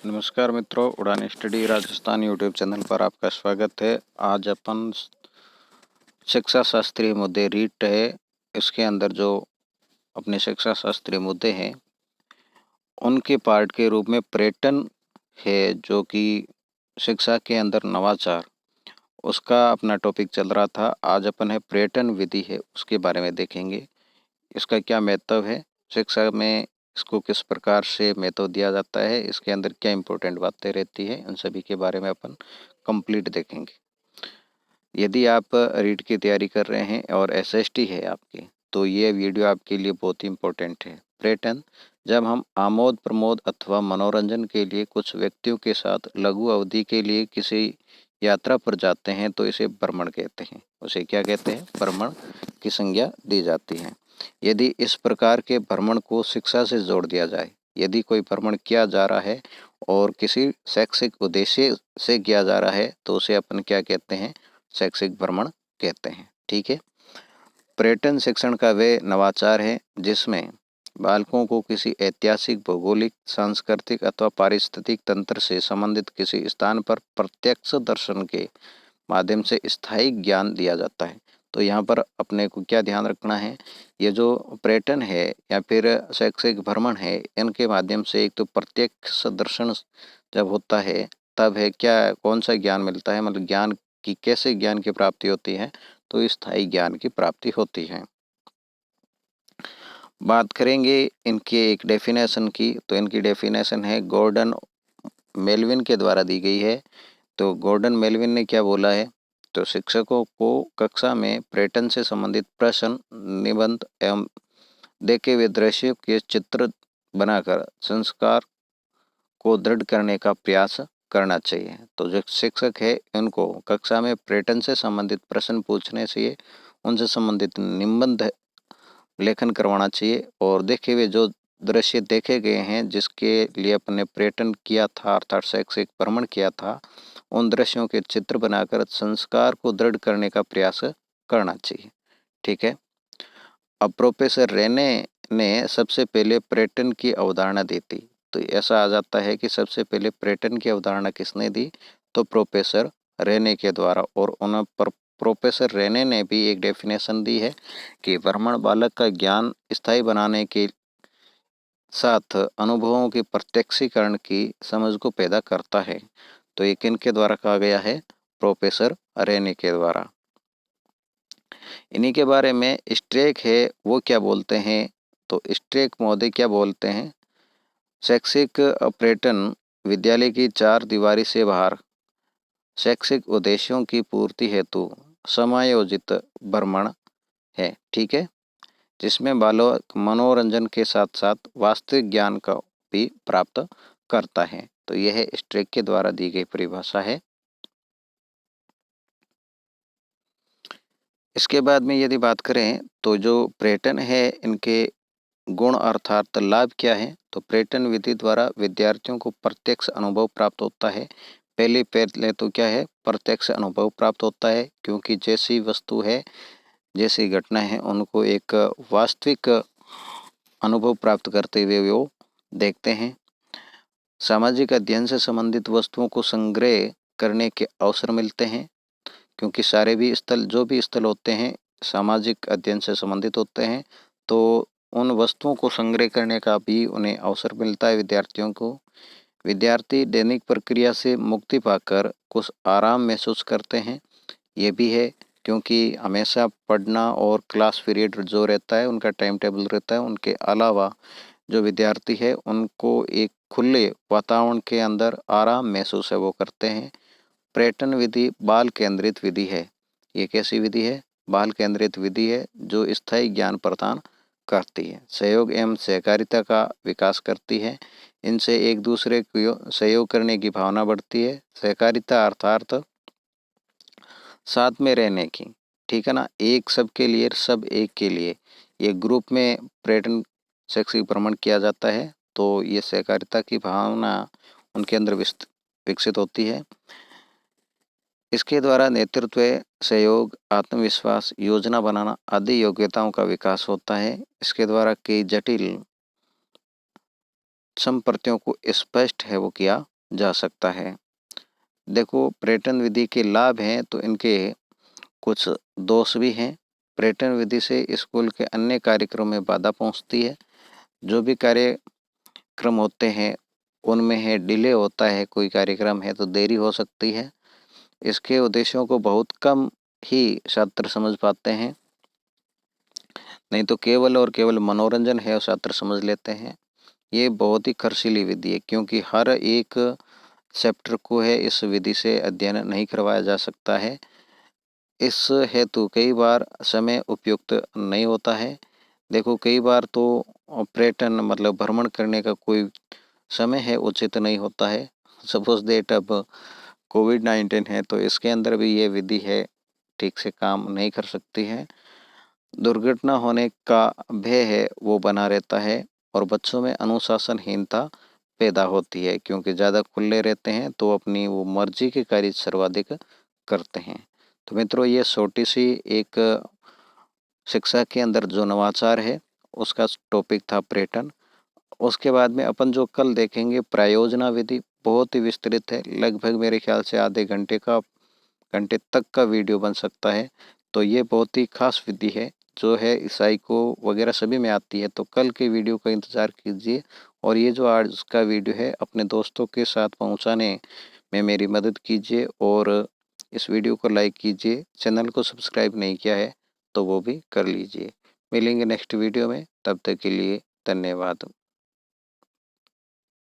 नमस्कार मित्रों, उड़ान स्टडी राजस्थान यूट्यूब चैनल पर आपका स्वागत है। आज अपन शिक्षा शास्त्रीय मुद्दे रीट है, इसके अंदर जो अपने शिक्षा शास्त्रीय मुद्दे हैं उनके पार्ट के रूप में पर्यटन है, जो कि शिक्षा के अंदर नवाचार, उसका अपना टॉपिक चल रहा था। आज अपन है पर्यटन विधि है, उसके बारे में देखेंगे। इसका क्या महत्व है शिक्षा में, इसको किस प्रकार से महत्व दिया जाता है, इसके अंदर क्या इंपॉर्टेंट बातें रहती है, उन सभी के बारे में अपन कंप्लीट देखेंगे। यदि आप रीट की तैयारी कर रहे हैं और एसएसटी है आपकी, तो ये वीडियो आपके लिए बहुत ही इंपॉर्टेंट है। पर्यटन, जब हम आमोद प्रमोद अथवा मनोरंजन के लिए कुछ व्यक्तियों के साथ लघु अवधि के लिए किसी यात्रा पर जाते हैं तो इसे भ्रमण कहते हैं। उसे क्या कहते हैं? भ्रमण की संज्ञा दी जाती है। यदि इस प्रकार के भ्रमण को शिक्षा से जोड़ दिया जाए, यदि कोई भ्रमण किया जा रहा है और किसी शैक्षिक उद्देश्य से किया जा रहा है तो उसे अपन क्या कहते हैं? शैक्षिक भ्रमण कहते हैं। ठीक है। पर्यटन शिक्षण का वे नवाचार है जिसमें बालकों को किसी ऐतिहासिक, भौगोलिक, सांस्कृतिक अथवा पारिस्थितिक तंत्र से संबंधित किसी स्थान पर प्रत्यक्ष दर्शन के माध्यम से स्थायी ज्ञान दिया जाता है। तो यहाँ पर अपने को क्या ध्यान रखना है, ये जो पर्यटन है या फिर शैक्षिक भ्रमण है, इनके माध्यम से एक तो प्रत्यक्ष दर्शन जब होता है तब है क्या, कौन सा ज्ञान मिलता है, मतलब ज्ञान की, कैसे ज्ञान की प्राप्ति होती है, तो स्थायी ज्ञान की प्राप्ति होती है। बात करेंगे इनके एक डेफिनेशन की, तो इनकी डेफिनेशन है गॉर्डन मेलविन के द्वारा दी गई है। तो गॉर्डन मेलविन ने क्या बोला है? तो शिक्षकों को कक्षा में पर्यटन से संबंधित प्रश्न, निबंध एवं देखे हुए दृश्य के चित्र बनाकर संस्कार को दृढ़ करने का प्रयास करना चाहिए। तो जो शिक्षक है उनको कक्षा में पर्यटन से संबंधित प्रश्न पूछने चाहिए, उनसे संबंधित निबंध लेखन करवाना चाहिए और देखे हुए जो दृश्य देखे गए हैं जिसके लिए अपन ने पर्यटन किया था अर्थात शैक्षिक भ्रमण किया था, उन दृश्यों के चित्र बनाकर संस्कार को दृढ़ करने का प्रयास करना चाहिए। ठीक है। अब प्रोफेसर रेने ने सबसे पहले पर्यटन की अवधारणा दी थी। तो ऐसा आ जाता है कि सबसे पहले पर्यटन की अवधारणा किसने दी? तो प्रोफेसर रेने के द्वारा। और उन पर प्रोफेसर रेने ने भी एक डेफिनेशन दी है कि भ्रमण बालक का ज्ञान स्थायी बनाने के साथ अनुभवों के प्रत्यक्षीकरण की समझ को पैदा करता है। तो ये किनके द्वारा कहा गया है? प्रोफेसर रेने के द्वारा। इन्हीं के बारे में स्ट्रेक है, वो क्या बोलते हैं? तो स्ट्रेक महोदय क्या बोलते हैं? शैक्षिक पर्यटन विद्यालय की चार दीवारी से बाहर शैक्षिक उद्देश्यों की पूर्ति हेतु समायोजित भ्रमण है। ठीक है। जिसमें बालक मनोरंजन के साथ साथ वास्तविक ज्ञान का भी प्राप्त करता है। तो यह स्ट्रेक के द्वारा दी गई परिभाषा है। इसके बाद में यदि बात करें तो जो पर्यटन है इनके गुण अर्थात लाभ क्या है? तो पर्यटन विधि द्वारा विद्यार्थियों को प्रत्यक्ष अनुभव प्राप्त होता है। पहले तो क्या है? प्रत्यक्ष अनुभव प्राप्त होता है, क्योंकि जैसी वस्तु है, जैसी घटना है, उनको एक वास्तविक अनुभव प्राप्त करते हुए वो देखते हैं। सामाजिक अध्ययन से संबंधित वस्तुओं को संग्रह करने के अवसर मिलते हैं, क्योंकि सारे भी स्थल, जो भी स्थल होते हैं, सामाजिक अध्ययन से संबंधित होते हैं, तो उन वस्तुओं को संग्रह करने का भी उन्हें अवसर मिलता है विद्यार्थियों को। विद्यार्थी दैनिक प्रक्रिया से मुक्ति पाकर कुछ आराम महसूस करते हैं। ये भी है, क्योंकि हमेशा पढ़ना और क्लास पीरियड जो रहता है उनका टाइम टेबल रहता है, उनके अलावा जो विद्यार्थी है उनको एक खुले वातावरण के अंदर आराम महसूस है वो करते हैं। पर्यटन विधि बाल केंद्रित विधि है। ये कैसी विधि है? बाल केंद्रित विधि है जो स्थायी ज्ञान प्रदान करती है, सहयोग एवं सहकारिता का विकास करती है। इनसे एक दूसरे को सहयोग करने की भावना बढ़ती है। सहकारिता अर्थात साथ में रहने की। ठीक है ना, एक सबके लिए, सब एक के लिए, ये ग्रुप में पर्यटन शैक्षिक भ्रमण किया जाता है, तो ये सहकारिता की भावना उनके अंदर विकसित होती है। इसके द्वारा नेतृत्व, सहयोग, आत्मविश्वास, योजना बनाना आदि योग्यताओं का विकास होता है। इसके द्वारा कई जटिल तत्सम प्रत्ययों को स्पष्ट है वो किया जा सकता है। देखो पर्यटन विधि के लाभ हैं तो इनके कुछ दोष भी हैं। पर्यटन विधि से स्कूल के अन्य कार्यक्रमों में बाधा पहुंचती है। जो भी कार्यक्रम होते हैं उनमें है डिले होता है, कोई कार्यक्रम है तो देरी हो सकती है। इसके उद्देश्यों को बहुत कम ही छात्र समझ पाते हैं, नहीं तो केवल और केवल मनोरंजन है और छात्र समझ लेते हैं। ये बहुत ही खर्चीली विधि है क्योंकि हर एक चैप्टर को है इस विधि से अध्ययन नहीं करवाया जा सकता है। इस हेतु कई बार समय उपयुक्त नहीं होता है। देखो कई बार तो पर्यटन मतलब भ्रमण करने का कोई समय है उचित नहीं होता है। सपोज डेट अब कोविड-19 है तो इसके अंदर भी ये विधि है ठीक से काम नहीं कर सकती है। दुर्घटना होने का भय है वो बना रहता है और बच्चों में अनुशासनहीनता पैदा होती है क्योंकि ज़्यादा खुले रहते हैं तो अपनी वो मर्जी के कार्य सर्वाधिक करते हैं। तो मित्रों ये छोटी सी एक शिक्षा के अंदर जो नवाचार है उसका टॉपिक था पर्यटन। उसके बाद में अपन जो कल देखेंगे प्रयोजना विधि, बहुत ही विस्तृत है, लगभग मेरे ख्याल से आधे घंटे तक का वीडियो बन सकता है। तो ये बहुत ही खास विधि है जो है ईसाई को वगैरह सभी में आती है। तो कल के वीडियो का इंतज़ार कीजिए और ये जो आज का वीडियो है अपने दोस्तों के साथ पहुंचाने में मेरी मदद कीजिए और इस वीडियो को लाइक कीजिए। चैनल को सब्सक्राइब नहीं किया है तो वो भी कर लीजिए। मिलेंगे नेक्स्ट वीडियो में, तब तक के लिए धन्यवाद।